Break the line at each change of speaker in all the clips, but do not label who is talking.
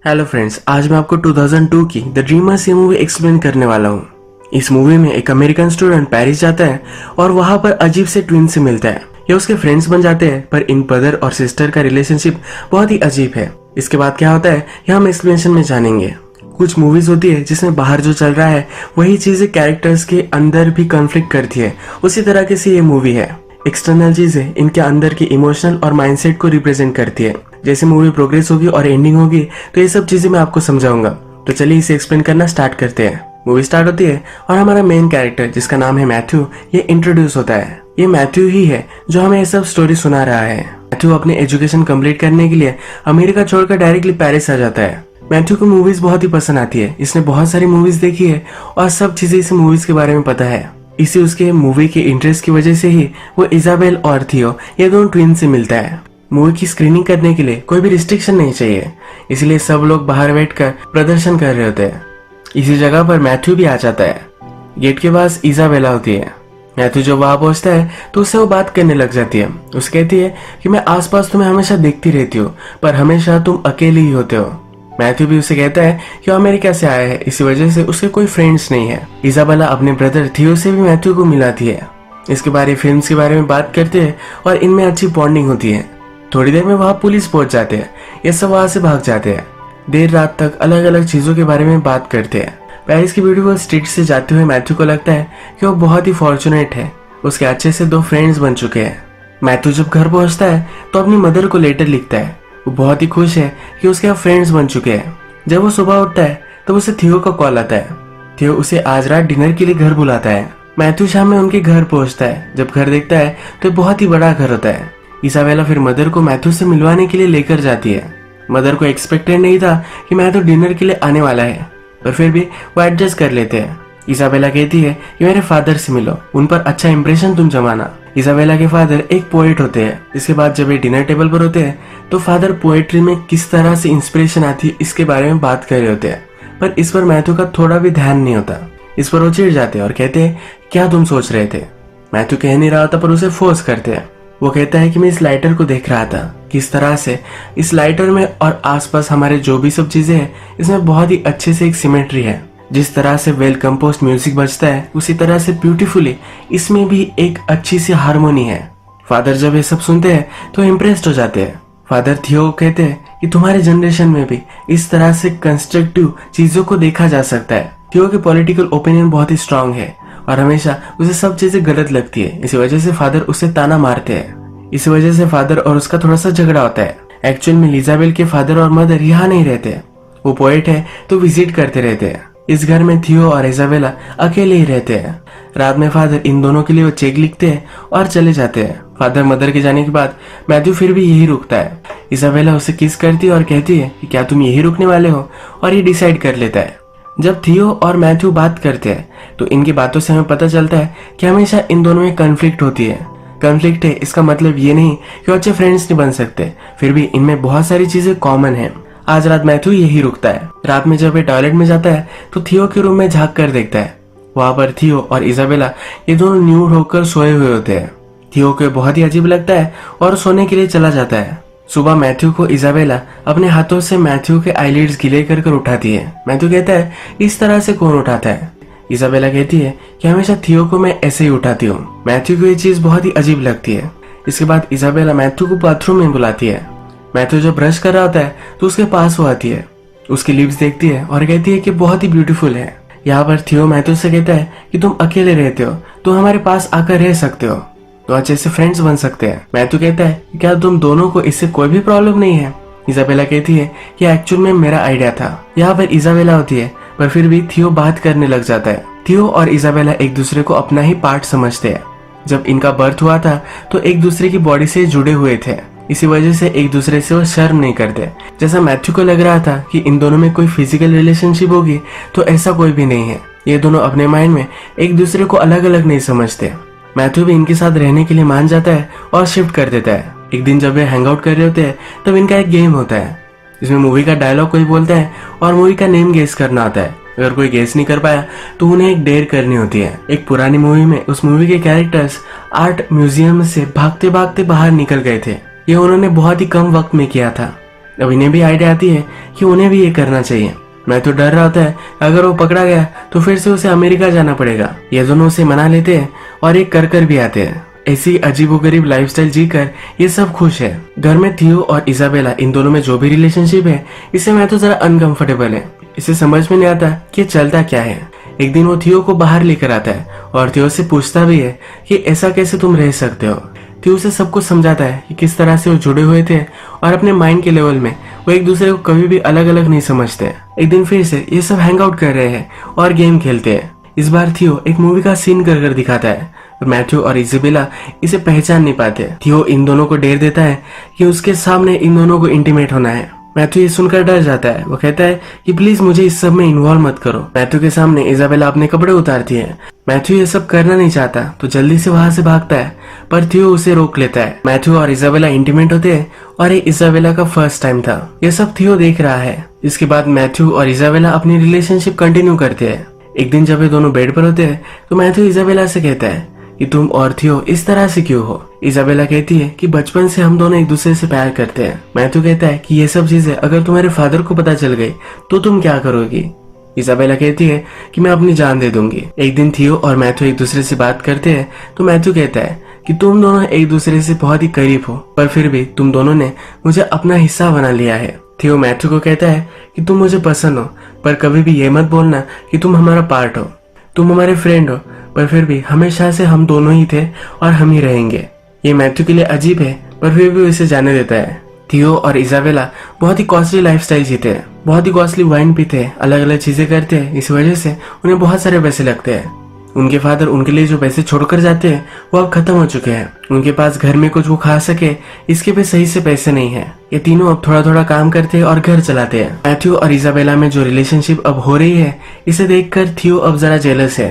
Hello friends, आज मैं आपको 2002 की द ड्रीमर्स ये मूवी एक्सप्लेन करने वाला हूँ। इस मूवी में एक अमेरिकन स्टूडेंट पेरिस जाता है और वहाँ पर अजीब से ट्विन से मिलता है। ये उसके फ्रेंड्स बन जाते हैं, पर इन ब्रदर और सिस्टर का रिलेशनशिप बहुत ही अजीब है। इसके बाद क्या होता है ये हम एक्सप्लेनेशन में जानेंगे। कुछ मूवीज होती है जिसमें बाहर जो चल रहा है वही चीजें कैरेक्टर्स के अंदर भी कॉन्फ्लिक्ट करती है, उसी तरह की सी ये मूवी है। एक्सटर्नल चीजें इनके अंदर के इमोशनल और माइंडसेट को रिप्रेजेंट करती है। जैसे मूवी प्रोग्रेस होगी और एंडिंग होगी तो ये सब चीजें मैं आपको समझाऊंगा। तो चलिए इसे एक्सप्लेन करना स्टार्ट करते हैं। मूवी स्टार्ट होती है और हमारा मेन कैरेक्टर जिसका नाम है मैथ्यू, ये इंट्रोड्यूस होता है। ये मैथ्यू ही है जो हमें ये सब स्टोरी सुना रहा है। मैथ्यू अपने एजुकेशन कंप्लीट करने के लिए अमेरिका छोड़कर डायरेक्टली पेरिस आ जाता है। मैथ्यू को मूवीज बहुत ही पसंद आती है। इसने बहुत सारी मूवीज देखी है और सब चीजें इस मूवीज के बारे में पता है। इसी उसके मूवी के इंटरेस्ट की वजह से ही वो इजाबेल और थियो ये दोनों ट्विन से मिलता है। मूवी की स्क्रीनिंग करने के लिए कोई भी रिस्ट्रिक्शन नहीं चाहिए, इसलिए सब लोग बाहर बैठकर प्रदर्शन कर रहे होते हैं। इसी जगह पर मैथ्यू भी आ जाता है। गेट के पास इजाबेला होती है। मैथ्यू जब वहां पहुंचता है तो उससे वो बात करने लग जाती है। उसे कहती है कि मैं आसपास तुम्हें हमेशा देखती रहती हूँ, पर हमेशा तुम अकेले ही होते हो। मैथ्यू भी उसे कहता है कि वो अमेरिका से आया है, इसी वजह से उसके कोई फ्रेंड्स नहीं है। इजाबेला अपने ब्रदर थियो से भी मैथ्यू को मिलाती है। इसके बारे फिल्म के बारे में बात करते हैं और इनमें अच्छी बॉन्डिंग होती है। थोड़ी देर में वहां पुलिस पहुंच जाते हैं। ये सब वहां से भाग जाते हैं। देर रात तक अलग अलग चीजों के बारे में बात करते हैं। पेरिस की ब्यूटीफुल स्ट्रीट से जाते हुए मैथ्यू को लगता है कि वो बहुत ही फॉर्चुनेट है। उसके अच्छे से 2 फ्रेंड्स बन चुके हैं। मैथ्यू जब घर पहुंचता है तो अपनी मदर को लेटर लिखता है। वो बहुत ही खुश है कि उसके फ्रेंड्स बन चुके हैं। जब वो सुबह उठता है तो उसे थियो का कॉल आता है। थियो उसे आज रात डिनर के लिए घर बुलाता है। मैथ्यू शाम में उनके घर पहुंचता है। जब घर देखता है तो बहुत ही बड़ा घर होता है। इसाबेला फिर मदर को मैथ्यू से मिलवाने के लिए लेकर जाती है। मदर को एक्सपेक्टेड नहीं था कि मैथ्यू डिनर के लिए आने वाला है, पर फिर भी वो एडजस्ट कर लेते हैं। इसाबेला कहती है कि मेरे फादर से मिलो, उन पर अच्छा इंप्रेशन तुम जमाना। इसाबेला के फादर एक पोएट होते हैं। इसके बाद जब ये डिनर टेबल पर होते हैं तो फादर पोएट्री में किस तरह से इंस्पिरेशन आती है इसके बारे में बात कर रहे होते हैं, पर इस पर मैथ्यू का थोड़ा भी ध्यान नहीं होता। इस पर वो चिढ़ जाते हैं और कहते हैं क्या तुम सोच रहे थे। मैथ्यू कह नहीं रहा था पर उसे फोर्स करते हैं। वो कहता है कि मैं इस लाइटर को देख रहा था, किस तरह से इस लाइटर में और आसपास हमारे जो भी सब चीजें हैं इसमें बहुत ही अच्छे से एक सिमेट्री है। जिस तरह से वेल कंपोज्ड म्यूजिक बजता है उसी तरह से ब्यूटीफुली इसमें भी एक अच्छी सी हारमोनी है। फादर जब ये सब सुनते हैं तो इम्प्रेस्ड हो जाते हैं। फादर थियो कहते हैं कि तुम्हारे जनरेशन में भी इस तरह से कंस्ट्रक्टिव चीजों को देखा जा सकता है। थियो के पॉलिटिकल ओपिनियन बहुत ही स्ट्रांग है और हमेशा उसे सब चीजें गलत लगती है। इसी वजह से फादर उसे ताना मारते हैं। इसी वजह से फादर और उसका थोड़ा सा झगड़ा होता है। एक्चुअल में इजाबेल के फादर और मदर यहाँ नहीं रहते, वो पोएट है तो विजिट करते रहते हैं। इस घर में थियो और इजाबेला अकेले ही रहते हैं। रात में फादर इन दोनों के लिए वो चेक लिखते हैं और चले जाते हैं। फादर मदर के जाने के बाद मैथ्यू फिर भी यही रुकता है। इजाबेला उसे किस करती है और कहती है कि क्या तुम यही रुकने वाले हो, और ये डिसाइड कर लेता है। जब थियो और मैथ्यू बात करते हैं तो इनकी बातों से हमें पता चलता है कि हमेशा इन दोनों में कॉन्फ्लिक्ट होती है। कॉन्फ्लिक्ट है इसका मतलब ये नहीं कि अच्छे फ्रेंड्स नहीं बन सकते, फिर भी इनमें बहुत सारी चीजें कॉमन है। आज रात मैथ्यू यही रुकता है। रात में जब ये टॉयलेट में जाता है तो थियो के रूम में झांक कर देखता है। वहां पर थियो और इजाबेला ये दोनों न्यूड होकर सोए हुए होते हैं। थियो को बहुत ही अजीब लगता है और सोने के लिए चला जाता है। सुबह मैथ्यू को इजाबेला अपने हाथों से मैथ्यू के आईलिड्स गीले कर कर उठाती है। मैथ्यू कहता है इस तरह से कौन उठाता है। इजाबेला कहती है कि हमेशा थियो को मैं ऐसे ही उठाती हूँ। मैथ्यू को ये चीज बहुत ही अजीब लगती है। इसके बाद इजाबेला मैथ्यू को बाथरूम में बुलाती है। मैथ्यू जब ब्रश कर रहा होता है तो उसके पास वो आती है। उसकी लिप्स देखती है और कहती है कि बहुत ही ब्यूटीफुल है। यहाँ पर थियो मैथ्यू से कहता है कि तुम अकेले रहते हो, तुम हमारे पास आकर रह सकते हो, तो अच्छे से फ्रेंड्स बन सकते हैं। मैथ्यू कहता है कि क्या तुम दोनों को इससे कोई भी प्रॉब्लम नहीं है। इजाबेला कहती है कि एक्चुअल में मेरा आइडिया था। यहाँ पर इजाबेला होती है पर फिर भी थियो बात करने लग जाता है। थियो और इजाबेला एक दूसरे को अपना ही पार्ट समझते हैं। जब इनका बर्थ हुआ था तो एक दूसरे की बॉडी से जुड़े हुए थे, इसी वजह से एक दूसरे से वो शर्म नहीं करते। जैसा मैथ्यू को लग रहा था कि इन दोनों में कोई फिजिकल रिलेशनशिप होगी, तो ऐसा कोई भी नहीं है। ये दोनों अपने माइंड में एक दूसरे को अलग अलग नहीं समझते। मैथ्यू भी इनके साथ रहने के लिए मान जाता है और शिफ्ट कर देता है। एक दिन जब वे हैंग आउट कर रहे होते हैं तब इनका एक गेम होता है। इसमें मूवी का डायलॉग कोई बोलता है और मूवी का नेम गेस करना होता है। अगर कोई गेस नहीं कर पाया तो उन्हें एक डेयर करनी होती है। एक पुरानी मूवी में उस मूवी के कैरेक्टर्स आर्ट म्यूजियम से भागते भागते बाहर निकल गए थे। ये उन्होंने बहुत ही कम वक्त में किया था। अब इन्हें भी आइडिया आती है कि उन्हें भी ये करना चाहिए। मैथ्यू डर रहा होता है अगर वो पकड़ा गया तो फिर से उसे अमेरिका जाना पड़ेगा। ये दोनों उसे मना लेते हैं और एक कर भी आते हैं। ऐसी अजीबोगरीब लाइफस्टाइल जीकर ये सब खुश है। घर में थियो और इजाबेला, इन दोनों में जो भी रिलेशनशिप है, इससे मैथ्यू जरा अनकंफर्टेबल है। इसे समझ में नहीं आता कि चलता क्या है। एक दिन वो थियो को बाहर लेकर आता है और थियो से पूछता भी है कि ऐसा कैसे तुम रह सकते हो। थियो उसे सब कुछ समझाता है कि किस तरह से वो जुड़े हुए थे और अपने माइंड के लेवल में वो एक दूसरे को कभी भी अलग अलग नहीं समझते। एक दिन फिर से ये सब हैंग आउट कर रहे हैं और गेम खेलते हैं। इस बार थियो एक मूवी का सीन कर दिखाता है। मैथ्यू और इजाबेला इसे पहचान नहीं पाते। थियो इन दोनों को डेर देता है कि उसके सामने इन दोनों को इंटीमेट होना है। मैथ्यू ये सुनकर डर जाता है। वो कहता है कि प्लीज मुझे इस सब में इन्वॉल्व मत करो। मैथ्यू के सामने इजाबेला अपने कपड़े उतारती है। मैथ्यू ये सब करना नहीं चाहता तो जल्दी से वहां से भागता है, पर थियो उसे रोक लेता है। मैथ्यू और इजाबेला इंटीमेट होते हैं और ये इजाबेला का फर्स्ट टाइम था। ये सब थियो देख रहा है। इसके बाद मैथ्यू और इजाबेला अपनी रिलेशनशिप कंटिन्यू करते हैं। एक दिन जब ये दोनों बेड पर होते हैं तो मैथ्यू इजाबेला से कहता है कि तुम और थियो इस तरह से क्यों हो। इजाबेला कहती है कि बचपन से हम दोनों एक दूसरे से प्यार करते हैं। मैथ्यू कहता है कि ये सब चीजें अगर तुम्हारे फादर को पता चल गई तो तुम क्या करोगी। इजाबेला कहती है कि मैं अपनी जान दे दूंगी। एक दिन थियो और मैथ्यू एक दूसरे से बात करते हैं तो मैथ्यू कहता है कि तुम दोनों एक दूसरे से बहुत ही करीब हो, पर फिर भी तुम दोनों ने मुझे अपना हिस्सा बना लिया है। थियो मैथ्यू को कहता है कि तुम मुझे पसंद हो, पर कभी भी ये मत बोलना कि तुम हमारा पार्ट हो। तुम हमारे फ्रेंड हो, पर फिर भी हमेशा से हम दोनों ही थे और हम ही रहेंगे। ये मैथ्यू के लिए अजीब है, पर फिर भी उसे जाने देता है। थियो और इजाबेला बहुत ही कॉस्टली लाइफस्टाइल जीते हैं, बहुत ही कॉस्टली वाइन पीते हैं, अलग अलग चीजें करते हैं। इस वजह से उन्हें बहुत सारे पैसे लगते हैं। उनके फादर उनके लिए जो पैसे छोड़कर जाते हैं वो अब खत्म हो चुके हैं। उनके पास घर में कुछ वो खा सके इसके भी सही से पैसे नहीं है। ये तीनों अब थोड़ा थोड़ा काम करते हैं और घर चलाते हैं। मैथ्यू और इजाबेला में जो रिलेशनशिप अब हो रही है, इसे देखकर थियो अब जरा जेलस है।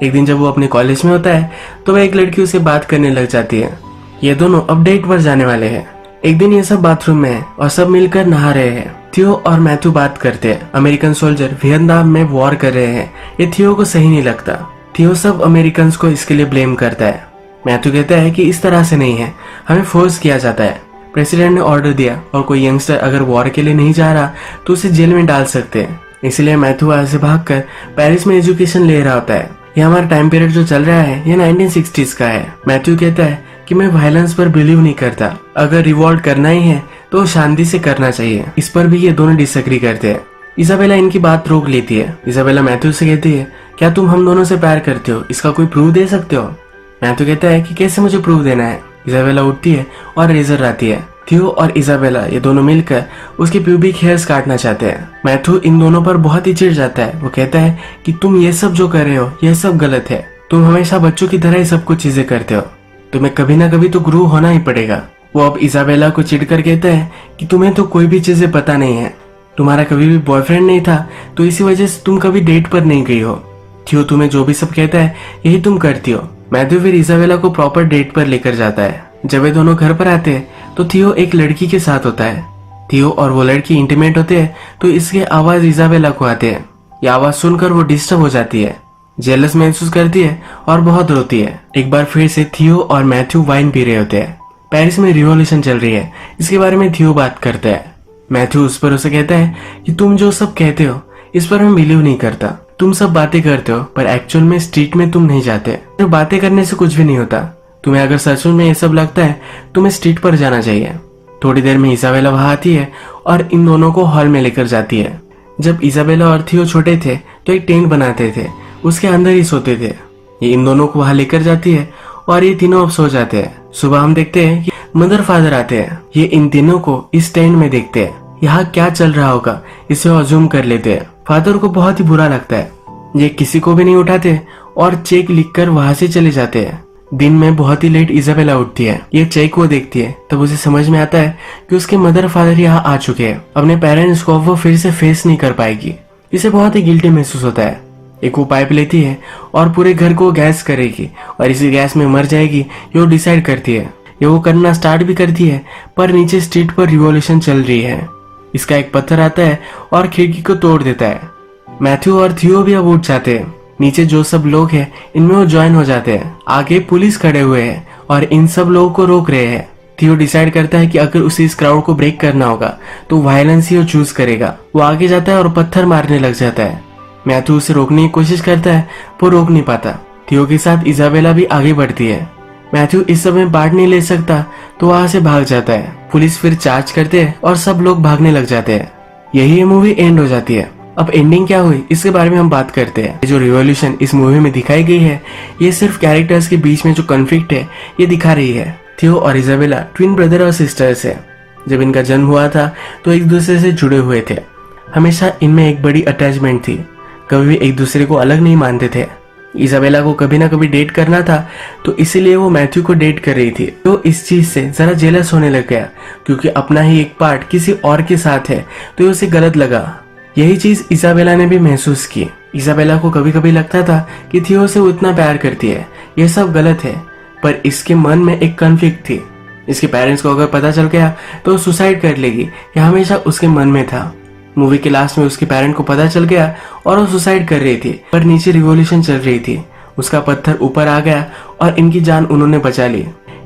एक दिन जब वो अपने कॉलेज में होता है तो वह एक लड़की उसे बात करने लग जाती है। ये दोनों अब डेट पर जाने वाले हैं। एक दिन ये सब बाथरूम में है और सब मिलकर नहा रहे हैं। थियो और मैथ्यू बात करते हैं। अमेरिकन सोल्जर वियतनाम में वॉर कर रहे हैं। ये थियो को सही नहीं लगता। थियो सब अमेरिकन को इसके लिए ब्लेम करता है। मैथ्यू कहता है कि इस तरह से नहीं है, हमें फोर्स किया जाता है। प्रेसिडेंट ने ऑर्डर दिया और कोई यंगस्टर अगर वॉर के लिए नहीं जा रहा तो उसे जेल में डाल सकते हैं। इसलिए मैथ्यू वहां से भागकर पेरिस में एजुकेशन ले रहा होता है। ये हमारा टाइम पीरियड जो चल रहा है ये 1960s का है। मैथ्यू कहता है कि मैं वायलेंस पर बिलीव नहीं करता, अगर रिवॉल्ट करना ही है तो शांति से करना चाहिए। इस पर भी ये दोनों डिसएग्री करते हैं। इजाबेला इनकी बात रोक लेती है। इजाबेला मैथ्यू से कहती है क्या तुम हम दोनों से प्यार करते हो, इसका कोई प्रूफ दे सकते हो। मैथ्यू कहता है कि कैसे मुझे प्रूफ देना है। इजाबेला उठती है और रेजर लाती है। थियो और इजाबेला ये दोनों मिलकर उसके प्यूबिक हेयर्स काटना चाहते हैं। मैथ्यू इन दोनों पर बहुत ही चिढ़ जाता है। वो कहता है कि तुम ये सब जो कर रहे हो यह सब गलत है। तुम हमेशा बच्चों की तरह ही सब कुछ चीजें करते हो, तुम्हें कभी ना कभी तो ग्रो होना ही पड़ेगा। वो अब इजाबेला को चिढ़कर कहता है कि तुम्हें तो कोई भी चीजें पता नहीं है, तुम्हारा कभी भी बॉयफ्रेंड नहीं था तो इसी वजह से तुम कभी डेट पर नहीं गई हो। थियो तुम्हें जो भी सब कहता है यही तुम करती हो। मैथ्यू फिर इजाबेला को प्रॉपर डेट पर लेकर जाता है। जब वे दोनों घर पर आते हैं तो थियो एक लड़की के साथ होता है। थियो और वो लड़की इंटीमेट होते हैं तो इसके आवाज इजाबेला को आते हैं। ये आवाज सुनकर वो डिस्टर्ब हो जाती है, जेलस महसूस करती है और बहुत रोती है। एक बार फिर से थियो और मैथ्यू वाइन पी रहे होते हैं। पेरिस में रिवॉल्यूशन चल रही है, इसके बारे में थियो बात करता है। मैथ्यू उस पर उसे कहता है कि तुम जो सब कहते हो इस पर मैं बिलीव नहीं करता। तुम सब बातें करते हो पर एक्चुअल में स्ट्रीट में तुम नहीं जाते। तो बातें करने से कुछ भी नहीं होता। तुम्हें अगर सच में ये सब लगता है तुम्हें स्ट्रीट पर जाना चाहिए। थोड़ी देर में इजाबेला वहां आती है और इन दोनों को हॉल में लेकर जाती है। जब इजाबेला और थियो छोटे थे तो एक टेंट बनाते थे, उसके अंदर ही सोते थे। ये इन दोनों को वहां लेकर जाती है और ये तीनों अब सो जाते हैं। सुबह हम देखते हैं कि मदर फादर आते हैं। ये इन तीनों को इस टेंट में देखते हैं। यहाँ क्या चल रहा होगा इसे अज्यूम कर लेते हैं। फादर को बहुत ही बुरा लगता है। ये किसी को भी नहीं उठाते और चेक लिखकर वहां से चले जाते हैं। दिन में बहुत ही लेट इजाबेला उठती है। ये चेक वो देखती है तब उसे समझ में आता है कि उसके मदर फादर यहाँ आ चुके हैं। अपने पेरेंट्स को वो फिर से फेस नहीं कर पाएगी। इसे बहुत ही गिल्टी महसूस होता है। एक वो पाइप लेती है और पूरे घर को गैस करेगी और इसी गैस में मर जाएगी ये वो डिसाइड करती है। ये वो करना स्टार्ट भी करती है पर नीचे स्ट्रीट पर रिवॉल्यूशन चल रही है। इसका एक पत्थर आता है और खिड़की को तोड़ देता है। मैथ्यू और थियो भी अब उठ जाते हैं। नीचे जो सब लोग हैं इनमें वो ज्वाइन हो जाते हैं। आगे पुलिस खड़े हुए हैं और इन सब लोगों को रोक रहे हैं। थियो डिसाइड करता है कि अगर उसे इस क्राउड को ब्रेक करना होगा तो वायलेंस ही वो चूज करेगा। वो आगे जाता है और पत्थर मारने लग जाता है। मैथ्यू उसे रोकने की कोशिश करता है, वो रोक नहीं पाता। थियो के साथ इजाबेला भी आगे बढ़ती है। मैथ्यू इस समय पार्ट नहीं ले सकता तो वहां से भाग जाता है। पुलिस फिर चार्ज करते हैं और सब लोग भागने लग जाते हैं। यही ये मूवी एंड हो जाती है। अब एंडिंग क्या हुई इसके बारे में हम बात करते हैं। जो रिवॉल्यूशन इस मूवी में दिखाई गई है ये सिर्फ कैरेक्टर्स के बीच में जो कॉन्फ्लिक्ट है ये दिखा रही है। थियो और इजाबेला ट्विन ब्रदर और सिस्टर्स है। जब इनका जन्म हुआ था तो एक दूसरे से जुड़े हुए थे। हमेशा इनमें एक बड़ी अटैचमेंट थी, कभी भी एक दूसरे को अलग नहीं मानते थे। इजाबेला को कभी ना कभी डेट करना था तो इसीलिए वो मैथ्यू को डेट कर रही थी। तो इस चीज से जरा जेलस होने लग गया क्योंकि अपना ही एक पार्ट किसी और के साथ है तो ये उसे गलत लगा। यही चीज इजाबेला ने भी महसूस की। इजाबेला को कभी कभी लगता था कि थियो से वो इतना प्यार करती है, ये सब गलत है, पर इसके मन में एक कॉन्फ्लिक्ट थी। इसके पेरेंट्स को अगर पता चल गया तो वो सुसाइड कर लेगी, यह हमेशा उसके मन में था। मूवी के लास्ट में उसके पेरेंट को पता चल गया और वो सुसाइड कर रही थी, पर नीचे रिवॉल्यूशन चल रही थी। उसका पत्थर ऊपर आ गया और इनकी जान उन्होंने बचा ली।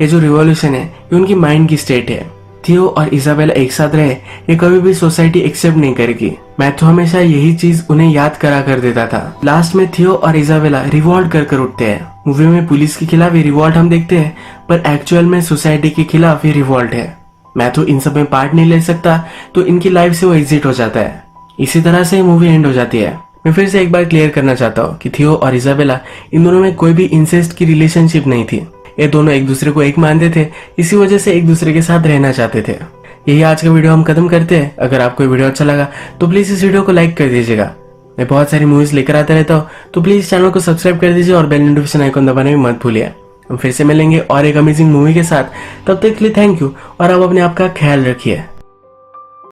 ये जो रिवॉल्यूशन है ये उनकी माइंड की स्टेट है। थियो और इजाबेला एक साथ रहे ये कभी भी सोसाइटी एक्सेप्ट नहीं करेगी। मैथ्यू हमेशा यही चीज उन्हें याद करा कर देता था। लास्ट में थियो और इजाबेला रिवॉल्ट कर उठते हैं। मूवी में पुलिस के खिलाफ ये रिवॉल्ट हम देखते हैं, पर एक्चुअल में सोसाइटी के खिलाफ ये रिवॉल्ट है। मैथ्यू इन सब में पार्ट नहीं ले सकता तो इनकी लाइफ से वो एग्जिट हो जाता है। इसी तरह से मूवी एंड हो जाती है। मैं फिर से एक बार क्लियर करना चाहता हूँ कि थियो और इजाबेला इन दोनों में कोई भी इंसेस्ट की रिलेशनशिप नहीं थी। ये दोनों एक दूसरे को एक मानते थे, इसी वजह से एक दूसरे के साथ रहना चाहते थे। यही आज का वीडियो हम खत्म करते हैं। अगर आपको वीडियो अच्छा लगा तो प्लीज इस वीडियो को लाइक कर दीजिएगा। मैं बहुत सारी मूवीज लेकर आता रहता हूँ तो प्लीज चैनल को सब्सक्राइब कर दीजिए और बेल नोटिफिकेशन आइकन दबाने में मत भूलिए। हम फिर से मिलेंगे और एक अमेजिंग मूवी के साथ। तब तक के लिए थैंक यू और आप अपने आप का ख्याल रखिए।